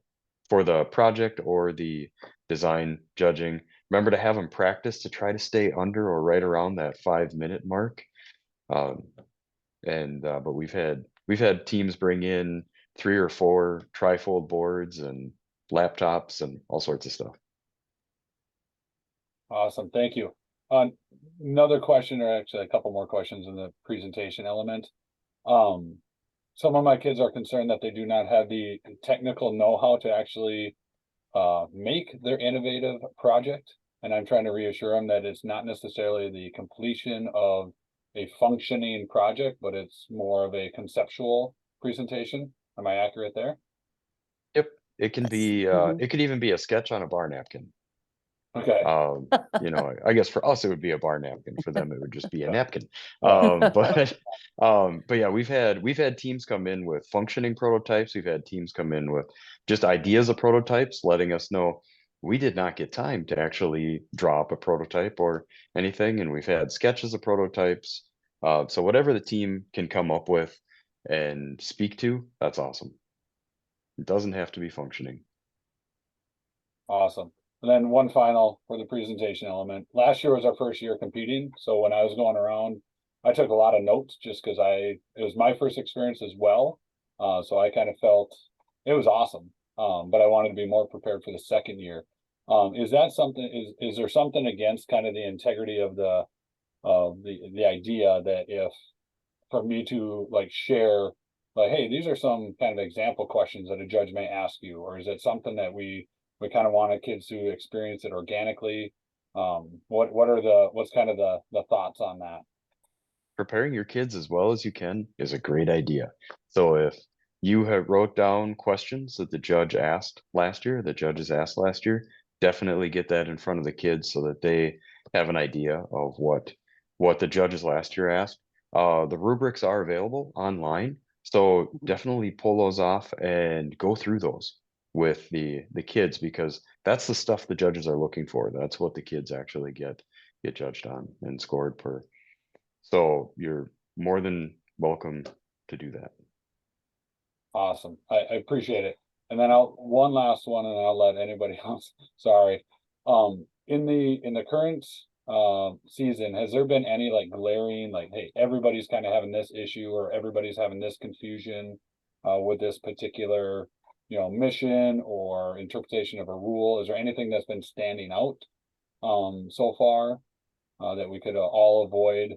project or the design judging. Remember to have them practice to try to stay under or right around that 5-minute mark. But we've had teams bring in 3 or 4 trifold boards and laptops and all sorts of stuff. awesome, thank you. Another question, or actually a couple more questions in the presentation element. Some of my kids are concerned that they do not have the technical know-how to actually make their innovative project. And I'm trying to reassure them that it's not necessarily the completion of a functioning project, but it's more of a conceptual presentation. Am I accurate there? Yep, it can Yes. be, Mhm. it could even be a sketch on a bar napkin. Okay. You know, I guess for us, it would be a bar napkin. For them, it would just be a Yeah. napkin. Yeah. But yeah, we've had teams come in with functioning prototypes. We've had teams come in with just ideas of prototypes, letting us know we did not get time to actually draw up a prototype or anything. And we've had sketches of prototypes. So whatever the team can come up with and speak to, that's awesome. It doesn't have to be functioning. Awesome. And then one final for the presentation element. Last year was our first year competing. So when I was going around, I took a lot of notes just because it was my first experience as well. So I kind of felt it was awesome. But I wanted to be more prepared for the second year. Is that something, is there something against kind of the integrity of the idea that if for me to like share, like, hey, these are some kind of example questions that a judge may ask you, or is it something that we kind of want kids to experience it organically? What's kind of the thoughts on that? Preparing your kids as well as you can is a great idea. So if you have wrote down questions that the judges asked last year, definitely get that in front of the kids so that they have an idea of what the judges last year asked. The rubrics are available online, so definitely pull those off and go through those with the kids, because that's the stuff the judges are looking for. That's what the kids actually get judged on and scored per. So you're more than welcome to do that. Awesome. I appreciate it. And then one last one and I'll let anybody else, sorry. In the current season, has there been any like glaring, like, hey, everybody's kind of having this issue or everybody's having this confusion with this particular, mission or interpretation of a rule? Is there anything that's been standing out so far that we could all avoid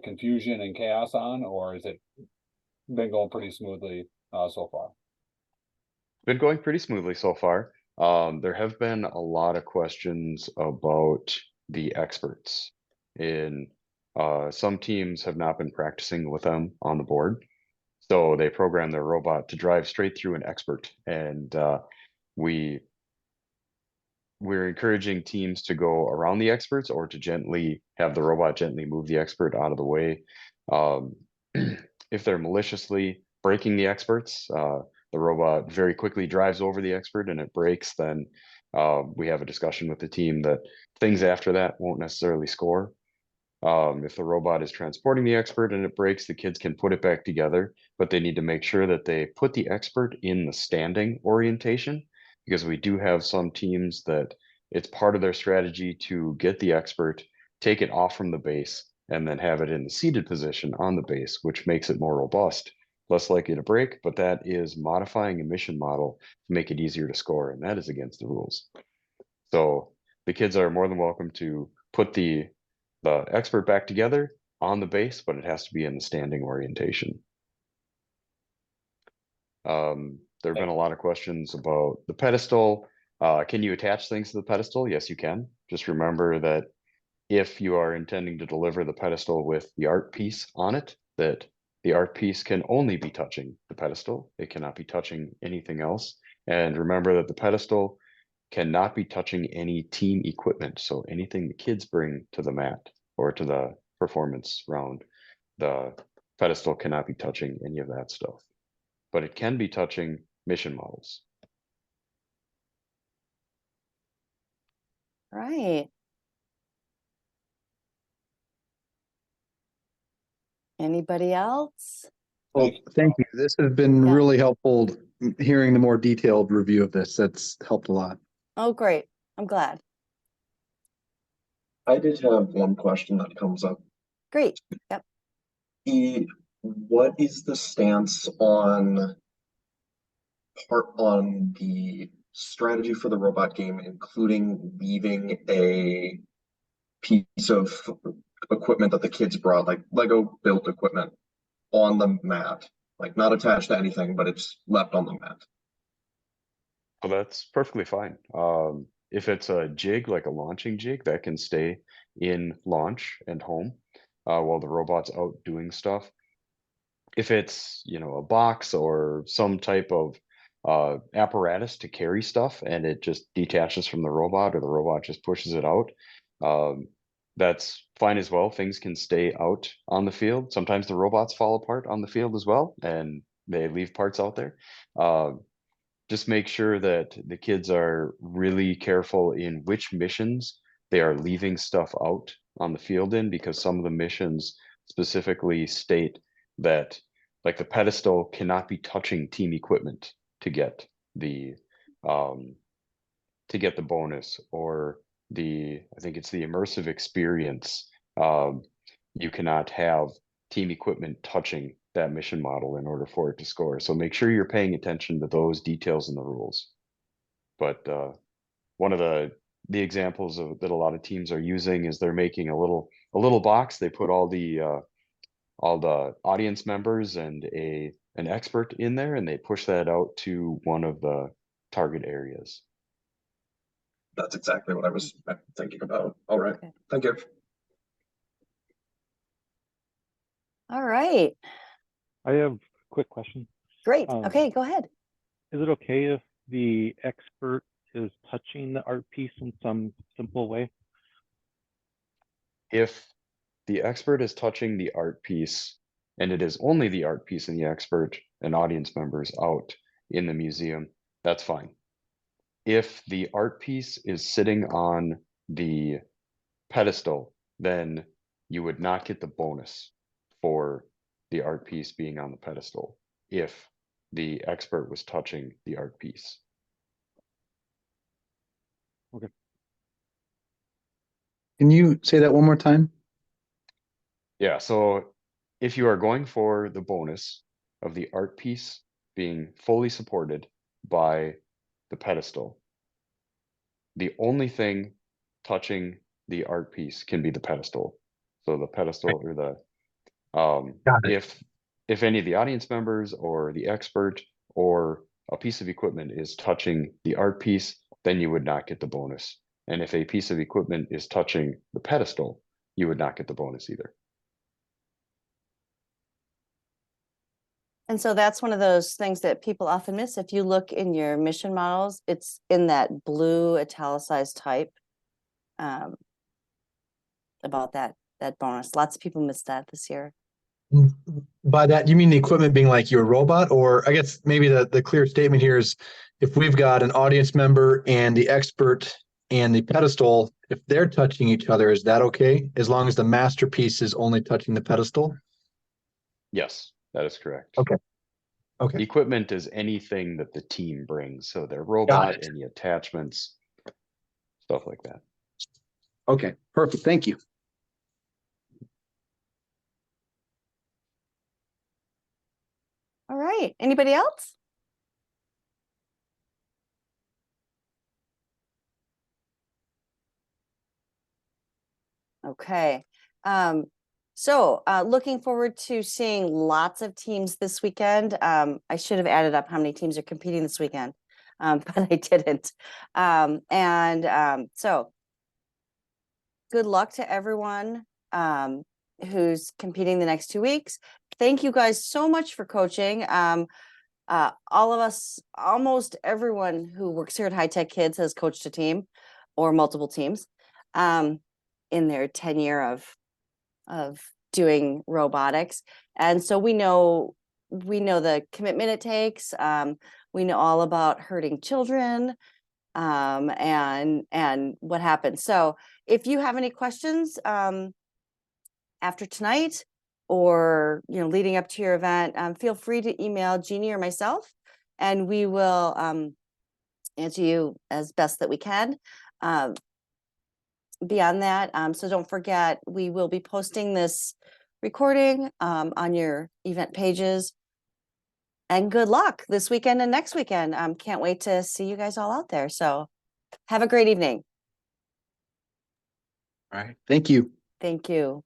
confusion and chaos on, or is it been going pretty smoothly so far? Been going pretty smoothly so far. There have been a lot of questions about the experts. In some teams have not been practicing with them on the board, so they program their robot to drive straight through an expert, and we're encouraging teams to go around the experts or to gently have the robot gently move the expert out of the way. If they're maliciously breaking the experts, the robot very quickly drives over the expert and it breaks, then we have a discussion with the team that things after that won't necessarily score. If the robot is transporting the expert and it breaks, the kids can put it back together, but they need to make sure that they put the expert in the standing orientation, because we do have some teams that it's part of their strategy to get the expert, take it off from the base, and then have it in the seated position on the base, which makes it more robust, less likely to break, but that is modifying a mission model to make it easier to score, and that is against the rules. So the kids are more than welcome to put the expert back together on the base, but it has to be in the standing orientation. There have been a lot of questions about the pedestal. Can you attach things to the pedestal? Yes, you can. Just remember that if you are intending to deliver the pedestal with the art piece on it, that the art piece can only be touching the pedestal. It cannot be touching anything else. And remember that the pedestal cannot be touching any team equipment. So anything the kids bring to the mat or to the performance round, the pedestal cannot be touching any of that stuff, but it can be touching mission models. Right. Anybody else? Well, thank you. This has been Yeah. really helpful, hearing the more detailed review of this. That's helped a lot. Oh, great. I'm glad. I did have one question that comes up. Great. Yep. What is the stance on the strategy for the robot game, including leaving a piece of equipment that the kids brought, like Lego built equipment, on the mat, like not attached to anything, but it's left on the mat. Well, that's perfectly fine. If it's a jig, like a launching jig, that can stay in launch and home while the robot's out doing stuff. If it's, you know, a box or some type of apparatus to carry stuff and it just detaches from the robot, or the robot just pushes it out, that's fine as well. Things can stay out on the field. Sometimes the robots fall apart on the field as well, and they leave parts out there. Just make sure that the kids are really careful in which missions they are leaving stuff out on the field in, because some of the missions specifically state that, like, the pedestal cannot be touching team equipment to get the bonus, or I think it's the immersive experience. You cannot have team equipment touching that mission model in order for it to score. So make sure you're paying attention to those details in the rules. But one of the examples that a lot of teams are using is they're making a little box. They put all the audience members and an expert in there, and they push that out to one of the target areas. That's exactly what I was thinking about. All right. Okay. Thank you. All right, I have a quick question. great. Okay, go ahead. Is it okay if the expert is touching the art piece in some simple way? If the expert is touching the art piece, and it is only the art piece and the expert and audience members out in the museum, that's fine. If the art piece is sitting on the pedestal, then you would not get the bonus for the art piece being on the pedestal if the expert was touching the art piece. Okay. Can you say that one more time? Yeah, so if you are going for the bonus of the art piece being fully supported by the pedestal, the only thing touching the art piece can be the pedestal. So the pedestal, or the Got it. if any of the audience members or the expert or a piece of equipment is touching the art piece, then you would not get the bonus. And if a piece of equipment is touching the pedestal, you would not get the bonus either. And so that's one of those things that people often miss. If you look in your mission models, it's in that blue italicized type about that bonus. Lots of people missed that this year. By that, you mean the equipment being like your robot? Or I guess maybe the clear statement here is, if we've got an audience member and the expert and the pedestal, if they're touching each other, is that okay? As long as the masterpiece is only touching the pedestal? Yes, that is correct. Okay. Okay. Equipment is anything that the team brings. So their robot, any attachments, stuff like that. Okay, perfect. Thank you. All right, anybody else? Okay, so looking forward to seeing lots of teams this weekend. I should have added up how many teams are competing this weekend, but I didn't. So good luck to everyone who's competing the next 2 weeks. Thank you guys so much for coaching. All of us, almost everyone who works here at High Tech Kids has coached a team or multiple teams in their tenure of doing robotics. And so we know the commitment it takes. We know all about hurting children and what happens. So if you have any questions after tonight, or leading up to your event, feel free to email Jeannie or myself, and we will answer you as best that we can. Beyond that, so don't forget, we will be posting this recording on your event pages. And good luck this weekend and next weekend. Can't wait to see you guys all out there. So have a great evening. All right, thank you. Thank you.